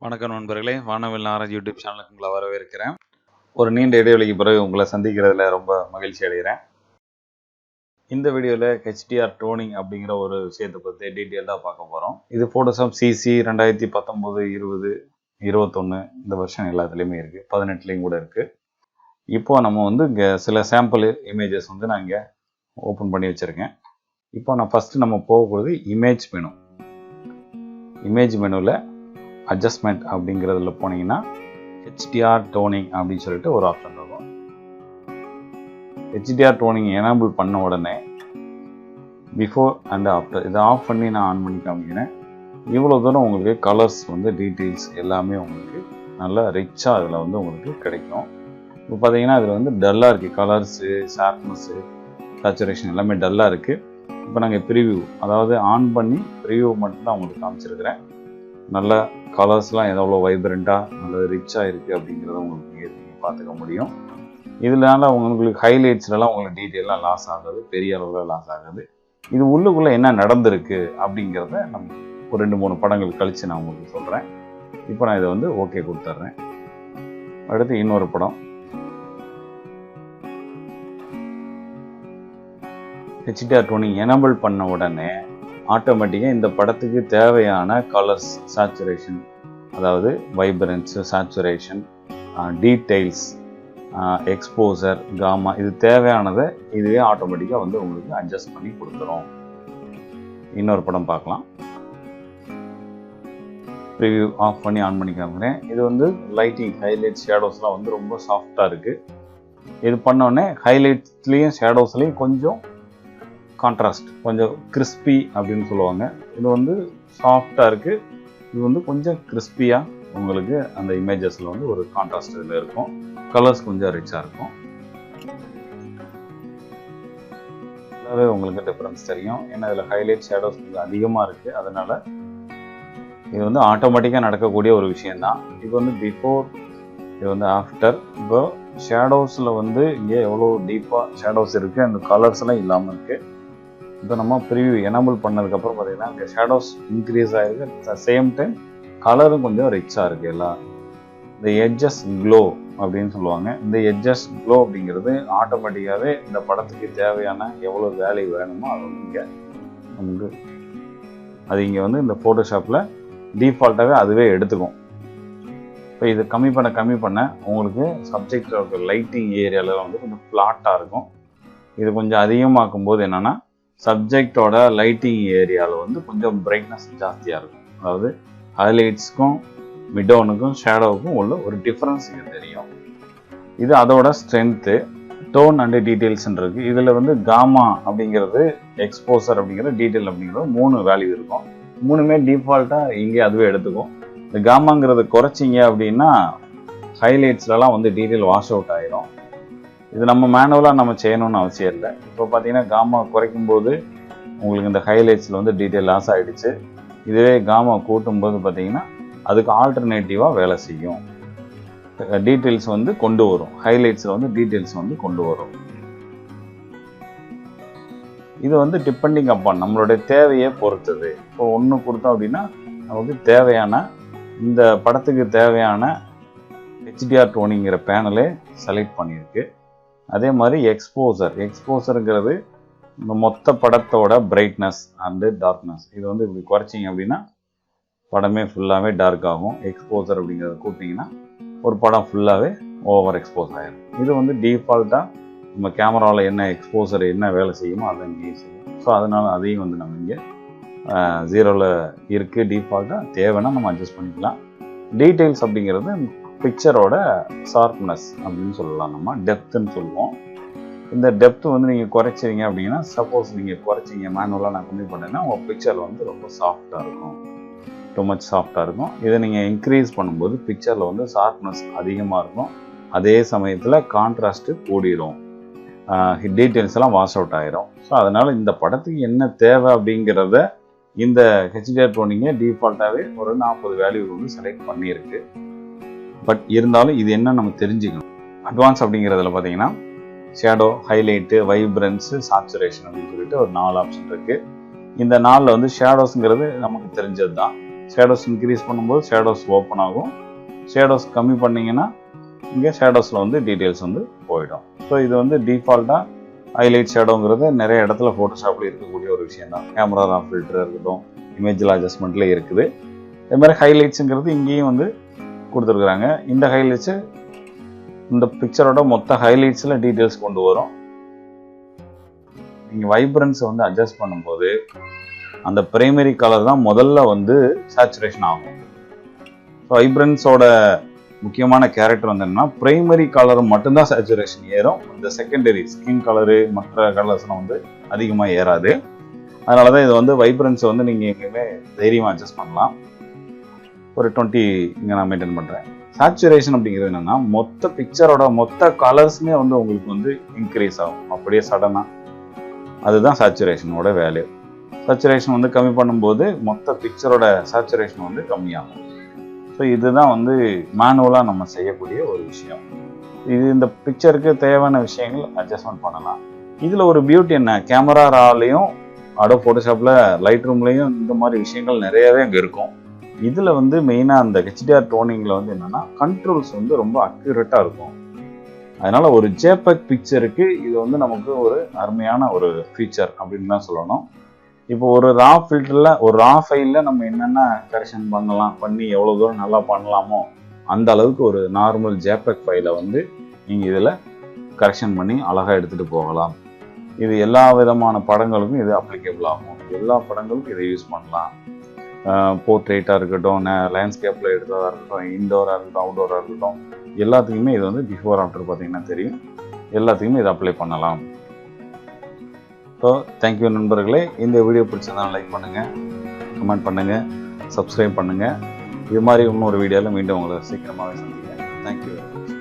வணக்கம் நண்பர்களே, வானவில் நாராஜ் யூடியூப் சேனலுக்கு உங்களை வரவேற்கிறேன். ஒரு நீண்ட இடைவெளிக்கு பிறகு உங்களை சந்திக்கிறதுல ரொம்ப மகிழ்ச்சி அடைகிறேன். இந்த வீடியோவில் HDR டோனிங் அப்படிங்கிற ஒரு விஷயத்தை பற்றி டீட்டெயில்டாக பார்க்க போகிறோம். இது ஃபோட்டோஷாப் CC 2019, 20, 21 இந்த வருஷம் எல்லாத்துலேயுமே இருக்குது, 18லேயும் கூட இருக்குது. இப்போ நம்ம இங்கே சில சாம்பிள் இமேஜஸ் நான் இங்கே ஓப்பன் பண்ணி வச்சுருக்கேன். இப்போ நான் ஃபஸ்ட்டு நம்ம போகக்கூடியது இமேஜ் மெனு. இமேஜ் மெனுவில் அட்ஜஸ்ட்மெண்ட் அப்படிங்கிறதுல போனீங்கன்னா HDR டோனிங் அப்படின்னு சொல்லிட்டு ஒரு ஆப்ஷன் இருக்கும். HDR டோனிங் எனேபிள் பண்ண உடனே பிஃபோர் அண்ட் ஆஃப்டர் இதை ஆஃப் பண்ணி நான் ஆன் பண்ணி காமிக்கிறேன். இவ்வளோ தூரம் உங்களுக்கு கலர்ஸ் டீட்டெயில்ஸ் எல்லாமே உங்களுக்கு நல்லா ரிச்சாக அதில் உங்களுக்கு கிடைக்கும். இப்போ பார்த்தீங்கன்னா அதில் டல்லாக இருக்குது, கலர்ஸு, ஷார்ப்னஸ்ஸு, சேச்சுரேஷன் எல்லாமே டல்லாக இருக்குது. இப்போ நாங்கள் ப்ரிவியூ, அதாவது ஆன் பண்ணி ப்ரிவியூ மட்டும்தான் உங்களுக்கு காமிச்சிருக்கிறேன். நல்ல கலர்ஸ்லாம் எவ்வளோ வைப்ரண்ட்டாக நல்ல ரிச்சாக இருக்குது அப்படிங்கிறத உங்களுக்கு நீங்கள் பார்த்துக்க முடியும். இதனால உங்களுக்கு ஹைலைட்ஸ்லாம் உங்களுக்கு டீட்டெயிலாக லாஸ் ஆகாது, பெரிய அளவில் லாஸ் ஆகாது. இது உள்ளுக்குள்ளே என்ன நடந்திருக்கு அப்படிங்கிறத நம்ம ஒரு 2-3 படங்கள் கழித்து நான் உங்களுக்கு சொல்கிறேன். இப்போ நான் இதை ஓகே கொடுத்துட்றேன். அடுத்து இன்னொரு படம் HDR டோனிங் எனேபிள் பண்ண உடனே ஆட்டோமேட்டிக்காக இந்த படத்துக்கு தேவையான கலர்ஸ், சேச்சுரேஷன், அதாவது வைப்ரன்ஸு, சேச்சுரேஷன், டீட்டெயில்ஸ், எக்ஸ்போசர், காமா, இது தேவையானதை இதுவே ஆட்டோமேட்டிக்காக உங்களுக்கு அட்ஜஸ்ட் பண்ணி கொடுத்துரும். இன்னொரு படம் பார்க்கலாம். ப்ரிவியூ ஆஃப் பண்ணி ஆன் பண்ணி காமிக்கிறேன். இது லைட்டிங், ஹைலைட்ஸ், ஷேடோஸ்லாம் ரொம்ப சாஃப்டாக இருக்குது. இது பண்ணோடனே ஹைலைட்ஸ்லேயும் ஷேடோஸ்லேயும் கொஞ்சம் கான்ட்ராஸ்ட், கொஞ்சம் கிறிஸ்பி அப்படின்னு சொல்லுவாங்க. இது சாஃப்டாக இருக்குது. இது கொஞ்சம் கிறிஸ்பியாக உங்களுக்கு அந்த இமேஜஸில் ஒரு கான்ட்ராஸ்ட் இதில் இருக்கும். கலர்ஸ் கொஞ்சம் ரிச்சாக இருக்கும். நல்லாவே உங்களுக்கு டிஃப்ரென்ஸ் தெரியும். ஏன்னா இதில் ஹைலைட், ஷேடோஸ் கொஞ்சம் அதிகமாக இருக்குது. அதனால் இது ஆட்டோமேட்டிக்காக நடக்கக்கூடிய ஒரு விஷயந்தான். இது பிஃபோர், இது ஆஃப்டர். இப்போ ஷேடோஸில் இங்கே எவ்வளோ டீப்பாக ஷேடோஸ் இருக்குது, அந்த கலர்ஸ்லாம் இல்லாமல் இருக்குது. இப்போ நம்ம ப்ரிவியூ எனேபிள் பண்ணதுக்கப்புறம் பார்த்தீங்கன்னா இங்கே ஷேடோஸ் இன்க்ரீஸ் ஆகிருக்கு. அட் த சேம் டைம் கலரும் கொஞ்சம் ரிச்சாக இருக்குது. எல்லாம் இந்த எட்ஜஸ் க்ளோ அப்படின்னு சொல்லுவாங்க. இந்த எட்ஜஸ் க்ளோ அப்படிங்கிறது ஆட்டோமேட்டிக்காகவே இந்த படத்துக்கு தேவையான எவ்வளோ வேல்யூ வேணுமோ அது இங்கே நமக்கு அது இங்கே இந்த ஃபோட்டோஷாப்பில் டீஃபால்ட்டாகவே அதுவே எடுத்துக்கும். இப்போ இது கம்மி பண்ண உங்களுக்கு சப்ஜெக்ட் லைட்டிங் ஏரியாவில் கொஞ்சம் ஃப்ளாட்டாக இருக்கும். இது கொஞ்சம் அதிகமாக்கும் போது என்னென்னா சப்ஜெக்டோட லைட்டிங் ஏரியாவில் கொஞ்சம் பிரைட்னஸ் ஜாஸ்தியாக இருக்கும். அதாவது ஹைலைட்ஸ்க்கும் மிட்டோனுக்கும் ஷேடோவுக்கும் உள்ள ஒரு டிஃப்ரென்ஸ் இங்கே தெரியும். இது அதோட ஸ்ட்ரென்த்து. டோன் அண்டு டீட்டெயில்ஸ்ன்றது இதில் காமா அப்படிங்கிறது, எக்ஸ்போசர் அப்படிங்கிறது, டீட்டெயில் அப்படிங்கிறது 3 வேல்யூ இருக்கும். 3மே டிஃபால்ட்டாக இங்கே அதுவே எடுத்துக்கும். இந்த காமாங்கிறத குறைச்சிங்க அப்படின்னா ஹைலைட்ஸ்லலாம் டீட்டெயில் வாஷ் அவுட் ஆகிடும். இது நம்ம மேனுவலாக நம்ம செய்யணும்னு அவசியம் இல்லை. இப்போ பார்த்தீங்கன்னா காமா குறைக்கும் போது உங்களுக்கு இந்த ஹைலைட்ஸில் டீட்டெயில் லாஸ் ஆகிடுச்சு. இதுவே காமா கூட்டும்போது பார்த்தீங்கன்னா அதுக்கு ஆல்டர்னேட்டிவாக வேலை செய்யும். டீட்டெயில்ஸ் கொண்டு வரும். ஹைலைட்ஸில் டீட்டெயில்ஸ் கொண்டு வரும். இது டிபெண்டிங் அப்பான் நம்மளுடைய தேவையை பொறுத்தது. இப்போ ஒன்று கொடுத்தோம் அப்படின்னா நமக்கு தேவையான இந்த படத்துக்கு தேவையான HDR டோனிங்கிற பேனலே செலக்ட் பண்ணியிருக்கு. அதே மாதிரி எக்ஸ்போசருங்கிறது இந்த மொத்த படத்தோட பிரைட்னஸ் அண்டு டார்க்னஸ். இது இப்படி குறைச்சிங்க அப்படின்னா படமே ஃபுல்லாகவே டார்க் ஆகும். எக்ஸ்போசர் அப்படிங்கிறத கூட்டிங்கன்னா ஒரு படம் ஃபுல்லாகவே ஓவர் எக்ஸ்போஸ் ஆகிடும். இது டீஃபால்ட்டாக நம்ம கேமராவில் என்ன எக்ஸ்போசர் என்ன வேலை செய்யுமோ அதை இங்கேயும் செய்யும். ஸோ அதனால் அதையும் நம்ம இங்கே 0ல் இருக்குது. டீஃபால்ட்டாக தேவைன்னா நம்ம அட்ஜஸ்ட் பண்ணிக்கலாம். டீட்டெயில்ஸ் அப்படிங்கிறது பிக்சரோட ஷார்ப்னஸ் அப்படின்னு சொல்லலாம், நம்ம டெப்த்துன்னு சொல்லுவோம். இந்த டெப்த்து நீங்கள் குறைச்சிங்க அப்படின்னா, சப்போஸ் நீங்கள் குறைச்சிங்க மேனுவலாக நான் கம்மி பண்ணேன்னா உங்கள் பிக்சரில் ரொம்ப சாஃப்டாக இருக்கும், டூ மச் சாஃப்டாக இருக்கும். இதை நீங்கள் இன்க்ரீஸ் பண்ணும்போது பிக்சரில் ஷார்ப்னஸ் அதிகமாக இருக்கும். அதே சமயத்தில் கான்ட்ராஸ்ட்டு கூடிரும், டீட்டெயில்ஸ் எல்லாம் வாஷ் அவுட் ஆகிரும். ஸோ அதனால் இந்த படத்துக்கு என்ன தேவை அப்படிங்கிறத இந்த HDR டோனிங்கை டீஃபால்ட்டாகவே ஒரு 40 வேல்யூ செலக்ட் பண்ணியிருக்கு. பட் இருந்தாலும் இது என்ன நம்ம தெரிஞ்சுக்கணும். அட்வான்ஸ் அப்படிங்கிறதுல பார்த்தீங்கன்னா ஷேடோ, ஹைலைட்டு, வைப்ரன்ஸு, சாச்சுரேஷன் அப்படின்னு சொல்லிட்டு ஒரு 4 ஆப்ஷன் இருக்குது. இந்த 4ல் ஷேடோஸுங்கிறது நமக்கு தெரிஞ்சது தான். ஷேடோஸ் இன்க்ரீஸ் பண்ணும்போது ஷேடோஸ் ஓப்பன் ஆகும். ஷேடோஸ் கம்மி பண்ணிங்கன்னா இங்கே ஷேடோஸில் வந்து டீட்டெயில்ஸ் வந்து போயிடும். ஸோ இது வந்து டிஃபால்ட்டாக ஹைலைட் ஷேடோங்கிறது நிறைய இடத்துல ஃபோட்டோஷாப்பில் இருக்கக்கூடிய ஒரு விஷயம் தான். கேமரா ரா ஃபில்டர் இருக்கட்டும், இமேஜில் அட்ஜஸ்ட்மெண்ட்டில் இருக்குது. அதே மாதிரி ஹைலைட்ஸுங்கிறது இங்கேயும் வந்து கொடுத்துருக்குறாங்க. இந்த ஹைலைட்ஸு இந்த பிக்சரோட மொத்த ஹைலைட்ஸில் டீட்டெயில்ஸ் கொண்டு வரும். நீங்கள் வைப்ரன்ஸை வந்து அட்ஜஸ்ட் பண்ணும்போது அந்த பிரைமரி கலர் தான் முதல்ல வந்து சேச்சுரேஷன் ஆகும். ஸோ வைப்ரன்ஸோட முக்கியமான கேரக்டர் வந்து என்னன்னா, பிரைமரி கலர் மட்டும்தான் சேச்சுரேஷன் ஏறும். இந்த செகண்டரி ஸ்கின் கலரு மற்ற கலர்ஸ்லாம் வந்து அதிகமாக ஏறாது. அதனால தான் இது வந்து வைப்ரன்ஸை வந்து நீங்கள் எங்கேயுமே தைரியமாக அட்ஜஸ்ட் பண்ணலாம். ஒரு 20 இங்கே நான் மெயின்டைன் பண்ணுறேன். சேச்சுரேஷன் அப்படிங்கிறது என்னென்னா, மொத்த பிக்சரோட மொத்த கலர்ஸுமே வந்து உங்களுக்கு வந்து இன்க்ரீஸ் ஆகும் அப்படியே சடனாக. அதுதான் சேச்சுரேஷனோட வேல்யூ. சேச்சுரேஷன் வந்து கம்மி பண்ணும்போது மொத்த பிக்சரோட சேச்சுரேஷன் வந்து கம்மியாகும். ஸோ இதுதான் வந்து மேனுவலாக நம்ம செய்யக்கூடிய ஒரு விஷயம். இது இந்த பிக்சருக்கு தேவையான விஷயங்கள் அட்ஜஸ்ட்மெண்ட் பண்ணலாம். இதில் ஒரு பியூட்டி என்ன, கேமரா ராலையும் அடோப் ஃபோட்டோஷாப்பில் லைட் ரூம்லேயும் இந்த மாதிரி விஷயங்கள் நிறையவே அங்கே இருக்கும். இதில் வந்து மெயினாக அந்த HDR டோனிங்கில் வந்து என்னென்னா கண்ட்ரோல்ஸ் வந்து ரொம்ப அக்யூரேட்டாக இருக்கும். அதனால் ஒரு ஜேபெக் பிக்சருக்கு இது வந்து நமக்கு ஒரு அருமையான ஒரு ஃபீச்சர் அப்படின்னு தான் சொல்லணும். இப்போ ஒரு ரா ஃபில்டரில் ஒரு ரா ஃபைலில் நம்ம என்னென்ன கரெக்ஷன் பண்ணி எவ்வளோ தூரம் நல்லா பண்ணலாமோ அந்த அளவுக்கு ஒரு நார்மல் ஜேபெக் ஃபைலை வந்து நீங்கள் இதில் கரெக்ஷன் பண்ணி அழகாக எடுத்துகிட்டு போகலாம். இது எல்லா விதமான படங்களுக்கும் இது அப்ளிகேபிள் ஆகும். எல்லா படங்களுக்கும் இதை யூஸ் பண்ணலாம். போர்ட்ரேட்டாக இருக்கட்டும், லேண்ட்ஸ்கேப்பில் எடுத்ததாக இருக்கட்டும், இன்டோராக இருக்கட்டும், அவுட்டோராக இருக்கட்டும், எல்லாத்துக்குமே இது வந்து பிஃபோர் ஆஃப்டர் பார்த்தீங்கன்னா தெரியும். எல்லாத்துக்குமே இதை அப்ளை பண்ணலாம். ஸோ தேங்க்யூ நண்பர்களே. இந்த வீடியோ பிடிச்சதுனா லைக் பண்ணுங்கள், கமெண்ட் பண்ணுங்கள், சப்ஸ்கிரைப் பண்ணுங்கள். இது மாதிரி இன்னொரு வீடியோவில் மீண்டும் உங்களை சீக்கிரமாகவே சந்திக்கிறேன். Thank you very much.